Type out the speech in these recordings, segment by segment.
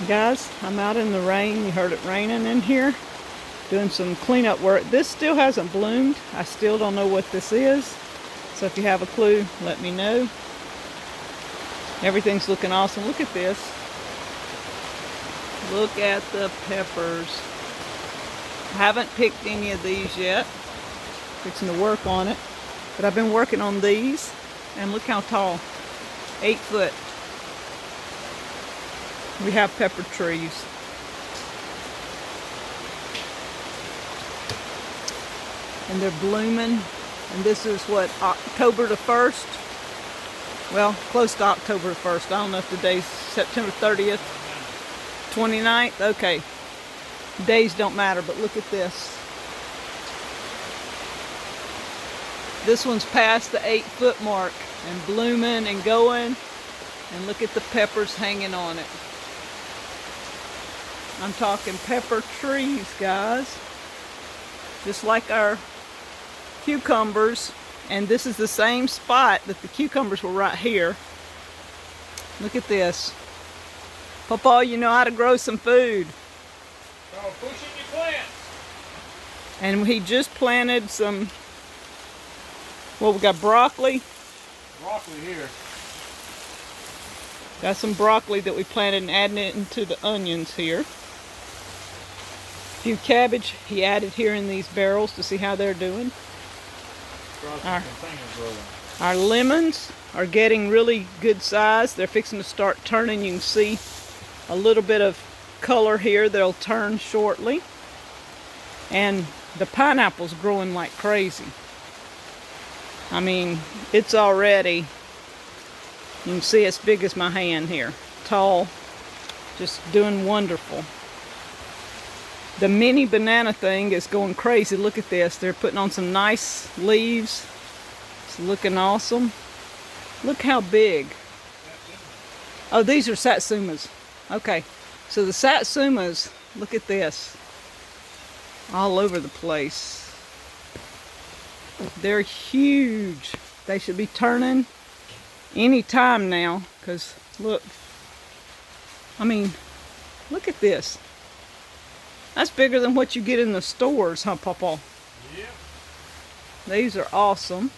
Guys, I'm out in the rain. You heard it raining in here. Doing some cleanup work. This still hasn't bloomed. I still don't know what this is. So if you have a clue, let me know. Everything's looking awesome. Look at this. Look at the peppers. I haven't picked any of these yet. Fixing to work on it. But I've been working on these. And look how tall. 8 foot. We have pepper trees. And they're blooming. And this is what, October the 1st? Well, close to October the 1st. I don't know if the day's September 30th, 29th. Okay. Days don't matter, but look at this. This one's past the 8 foot mark and blooming and going. And look at the peppers hanging on it. I'm talking pepper trees, guys. Just like our cucumbers. And this is the same spot that the cucumbers were right here. Look at this. Papa, you know how to grow some food. Oh, pushing your plants. And he just planted some, well, we got broccoli. Broccoli here. Got some broccoli that we planted and adding it into the onions here. A few cabbage he added here in these barrels to see how they're doing. Our lemons are getting really good size. They're fixing to start turning. You can see a little bit of color here. They'll turn shortly. And the pineapple's growing like crazy. I mean, it's already, you can see it's big as my hand here. Tall, just doing wonderful. The mini banana thing is going crazy. Look at this. They're putting on some nice leaves. It's looking awesome. Look how big. Oh, these are satsumas. Okay. So the satsumas, look at this. All over the place. They're huge. They should be turning any time now. Because look. I mean, look at this. That's bigger than what you get in the stores, huh, Papa? Yep. These are awesome.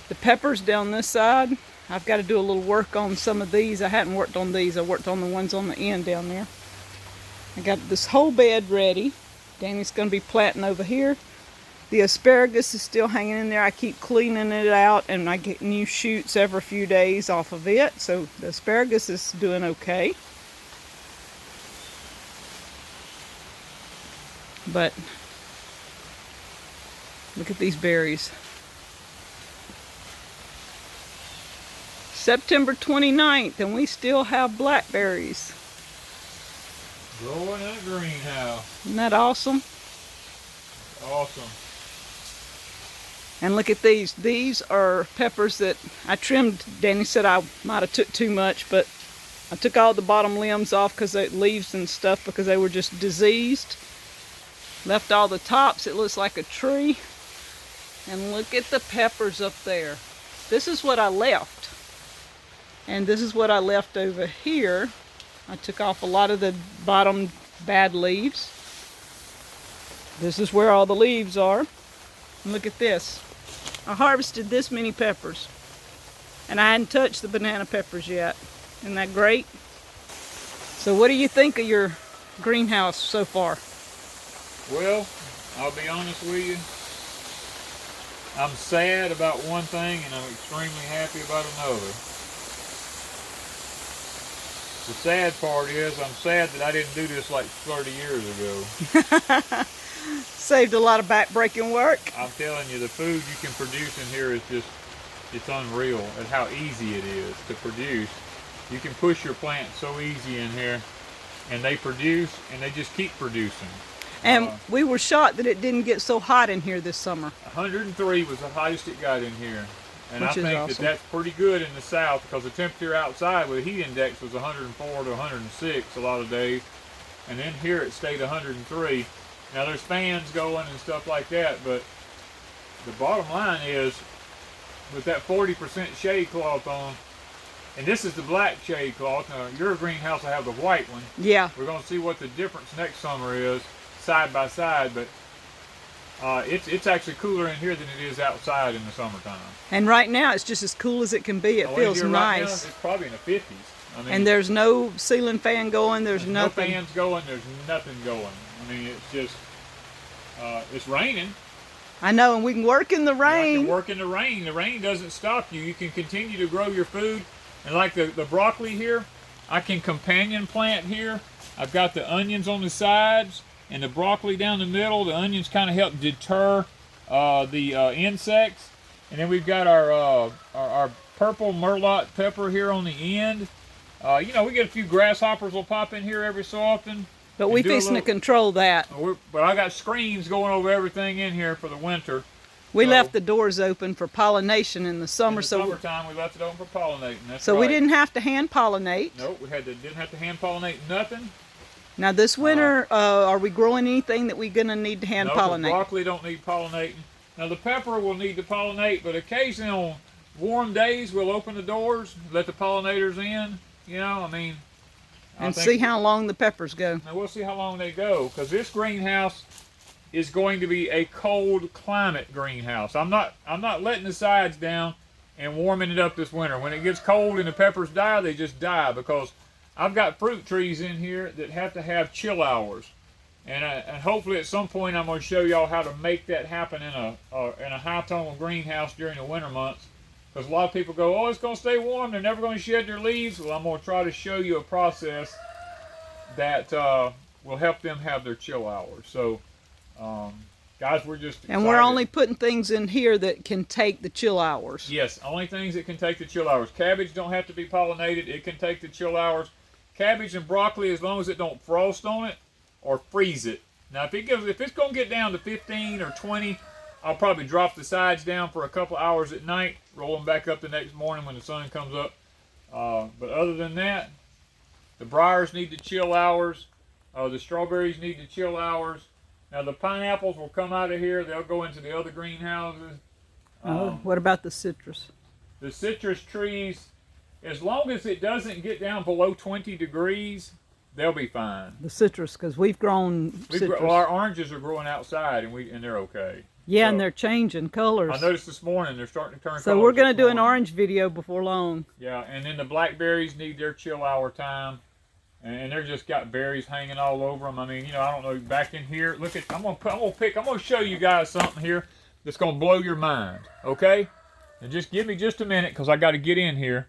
The peppers down this side, I've got to do a little work on some of these. I hadn't worked on these. I worked on the ones on the end down there. I got this whole bed ready. Danny's going to be planting over here. The asparagus is still hanging in there. I keep cleaning it out, and I get new shoots every few days off of it. So the asparagus is doing okay. But look at these berries. September 29th, and we still have blackberries. Growing in a greenhouse. Isn't that awesome? Awesome. And look at these. These are peppers that I trimmed. Danny said I might have took too much, but I took all the bottom limbs off because they leaves and stuff because they were just diseased. Left all the tops. It looks like a tree. And look at the peppers up there. This is what I left. And this is what I left over here. I took off a lot of the bottom bad leaves. This is where all the leaves are. And look at this. I harvested this many peppers. And I hadn't touched the banana peppers yet. Isn't that great? So what do you think of your greenhouse so far? Well, I'll be honest with you. I'm sad about one thing and I'm extremely happy about another. The sad part is I'm sad that I didn't do this like 30 years ago. Saved a lot of back-breaking work. I'm telling you, the food you can produce in here is just, it's unreal at how easy it is to produce. You can push your plants so easy in here and they produce and they just keep producing. And we were shocked that it didn't get so hot in here this summer. 103 was the hottest it got in here. And Which I think awesome. that's pretty good in the south because the temperature outside with the heat index was 104 to 106 a lot of days. And then here it stayed 103. Now there's fans going and stuff like that, but the bottom line is with that 40% shade cloth on, And this is the black shade cloth. Now, your greenhouse will have the white one. Yeah. We're going to see what the difference next summer is, side by side. But it's actually cooler in here than it is outside in the summertime. And right now, it's just as cool as it can be. It feels right nice. Now, it's probably in the 50s. I mean, and there's no ceiling fan going. There's nothing. No fans going. There's nothing going. I mean, it's just, it's raining. I know, and we can work in the rain. You can work in the rain. The rain doesn't stop you. You can continue to grow your food. And like the broccoli here, I can companion plant here. I've got the onions on the sides and the broccoli down the middle. The onions kind of help deter the insects. And then we've got our purple merlot pepper here on the end. You know, we get a few grasshoppers will pop in here every so often. But we fixing to control that. But I got screens going over everything in here for the winter. We left the doors open for pollination in the summer. In the summertime, we left it open for pollinating. That's so right. we didn't have to hand pollinate. Nope, didn't have to hand pollinate nothing. Now this winter, are we growing anything that we're gonna need to hand pollinate? The broccoli don't need pollinating. Now the pepper will need to pollinate, but occasionally on warm days we'll open the doors, let the pollinators in. You know, I mean. And see how long the peppers go. Now we'll see how long they go, because this greenhouse is going to be a cold climate greenhouse. I'm not letting the sides down and warming it up this winter. When it gets cold and the peppers die, they just die, because I've got fruit trees in here that have to have chill hours. And hopefully at some point I'm going to show y'all how to make that happen in a high-tone greenhouse during the winter months. Because a lot of people go, oh, it's going to stay warm, they're never going to shed their leaves. Well, I'm going to try to show you a process that will help them have their chill hours. So, guys, we're just excited. And we're only putting things in here that can take the chill hours. Yes, only things that can take the chill hours. Cabbage don't have to be pollinated. It can take the chill hours. Cabbage and broccoli, as long as it don't frost on it or freeze it. Now, if it's going to get down to 15 or 20, I'll probably drop the sides down for a couple hours at night, roll them back up the next morning when the sun comes up. But other than that, the briars need the chill hours. The strawberries need the chill hours. Now the pineapples will come out of here. They'll go into the other greenhouses. What about the citrus? The citrus trees, as long as it doesn't get down below 20 degrees, they'll be fine. The citrus, because we've grown citrus. Well, our oranges are growing outside, and they're okay. Yeah, so, and they're changing colors. I noticed this morning they're starting to turn colors. So we're going to do an orange video before long. Yeah, and then the blackberries need their chill hour time. And they're just got berries hanging all over them. I mean, you know, I don't know, back in here, look at, I'm going to show you guys something here that's going to blow your mind, okay? And just give me just a minute, because I got to get in here.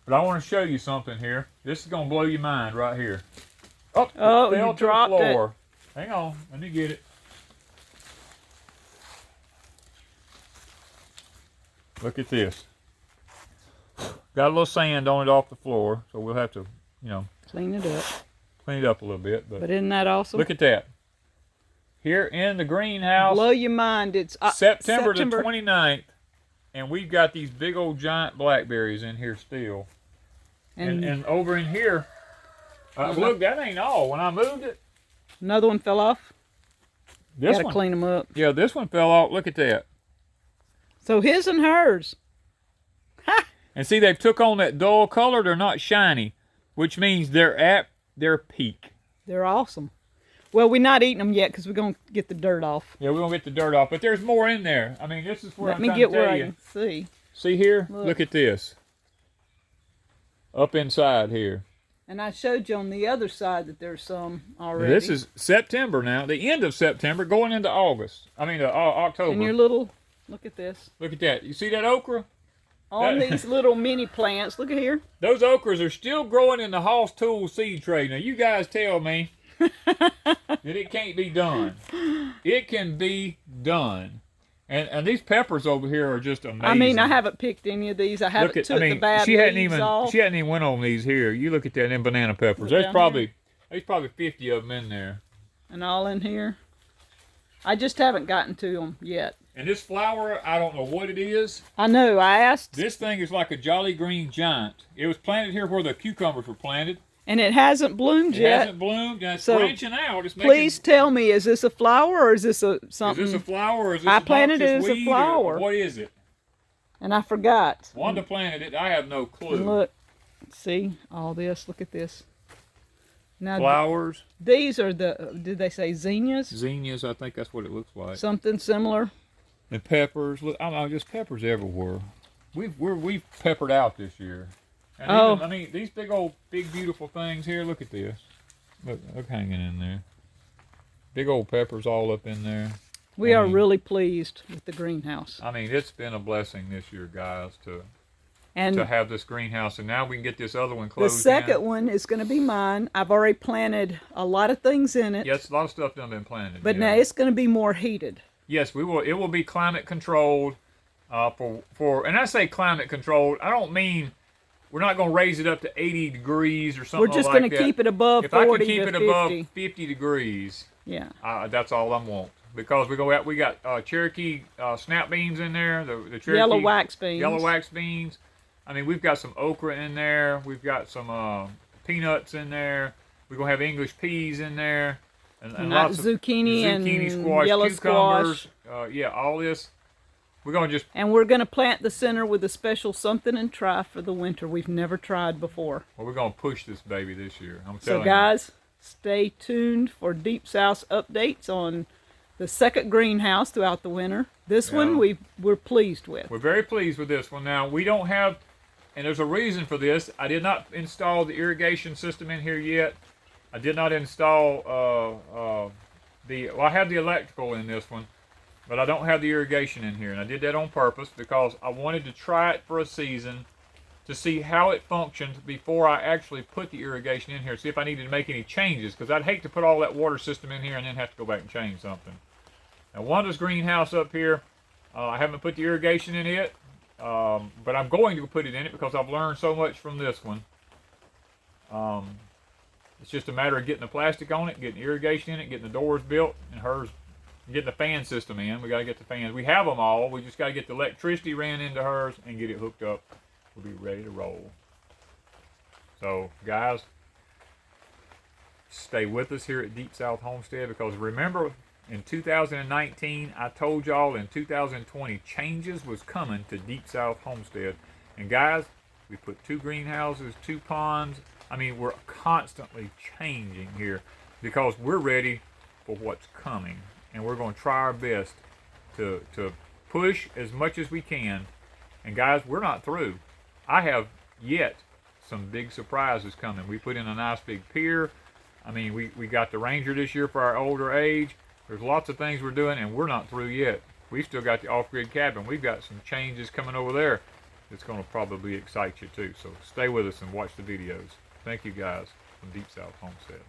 But I want to show you something here. This is going to blow your mind right here. Oh, you dropped it. Hang on, let me get it. Look at this. Got a little sand on it off the floor, so we'll have to, you know, clean it up. Clean it up a little bit. But isn't that awesome? Look at that. Here in the greenhouse. Blow your mind. It's September the 29th, and we've got these big old giant blackberries in here still. And over in here, look, that ain't all. When I moved it. Another one fell off? Gotta clean them up. Yeah, this one fell off. Look at that. So his and hers. Ha! And see, they've took on that dull color. They're not shiny, which means they're at their peak. They're awesome. Well, we're not eating them yet because we're going to get the dirt off. Yeah, we're going to get the dirt off. But there's more in there. I mean, this is where I'm trying to tell you. Let me get where I can see. See here? Look at this. Up inside here. And I showed you on the other side that there's some already. This is September now. The end of September going into August. I mean, October. And your little, look at this. Look at that. You see that okra? On these little mini plants. Look at here. Those okras are still growing in the Hoss Tool seed tray. Now, you guys tell me that it can't be done. It can be done. And these peppers over here are just amazing. I mean, I haven't picked any of these. I haven't took the bad leaves off. She hadn't even went on these here. You look at that, them banana peppers. There's probably 50 of them in there. And all in here. I just haven't gotten to them yet. And this flower, I don't know what it is. I know. I asked. This thing is like a Jolly Green Giant. It was planted here where the cucumbers were planted. And it hasn't bloomed yet. It hasn't bloomed. And it's branching out. It's please tell me, is this a flower or is this something? Is this a flower or is this I planted it as a flower. What is it? And I forgot. Wanda planted it. I have no clue. And look, see all this. Look at this. Now Flowers. These are the, did they say zinnias? Zinnias, I think that's what it looks like. Something similar. And peppers. Look, I don't know, just peppers everywhere. We've peppered out this year. And even, I mean, these big beautiful things here. Look at this. Look hanging in there. Big old peppers all up in there. We are really pleased with the greenhouse. I mean, it's been a blessing this year, guys, to have this greenhouse, and now we can get this other one closed. The second one is going to be mine. I've already planted a lot of things in it. Yes, a lot of stuff done been planted. But now it's going to be more heated. Yes, we will. It will be climate controlled. And I say climate controlled, I don't mean we're not going to raise it up to 80 degrees or something like that. We're just going to keep it above 40 to 50. If I can keep it above 50 degrees, yeah, that's all I want. Because we got Cherokee snap beans in there, the Cherokee yellow wax beans. Yellow wax beans. I mean, we've got some okra in there. We've got some peanuts in there. We're gonna have English peas in there, and lots of zucchini and squash, yellow cucumbers. squash. Yeah, all this. We're gonna just. And we're gonna plant the center with a special something and try for the winter we've never tried before. Well, we're gonna push this baby this year. I'm telling you. So guys, stay tuned for Deep South updates on the second greenhouse throughout the winter. This one we're pleased with. We're very pleased with this one. Now we don't have, and there's a reason for this. I did not install the irrigation system in here yet. I did not install I have the electrical in this one, but I don't have the irrigation in here, and I did that on purpose because I wanted to try it for a season to see how it functioned before I actually put the irrigation in here, see if I needed to make any changes, because I'd hate to put all that water system in here and then have to go back and change something. Now Wanda's greenhouse up here, I haven't put the irrigation in it, but I'm going to put it in it because I've learned so much from this one. It's just a matter of getting the plastic on it, getting irrigation in it, getting the doors built, and getting the fan system in. We got to get the fans. We have them all. We just got to get the electricity ran into hers and get it hooked up. We'll be ready to roll. So, guys, stay with us here at Deep South Homestead, because remember, in 2019, I told y'all in 2020 changes was coming to Deep South Homestead. And guys, we put 2 greenhouses, 2 ponds. I mean, we're constantly changing here because we're ready for what's coming. And we're going to try our best to push as much as we can. And guys, we're not through. I have yet some big surprises coming. We put in a nice big pier. I mean, we got the Ranger this year for our older age. There's lots of things we're doing, and we're not through yet. We've still got the off-grid cabin. We've got some changes coming over there that's going to probably excite you too. So stay with us and watch the videos. Thank you guys from Deep South Homestead.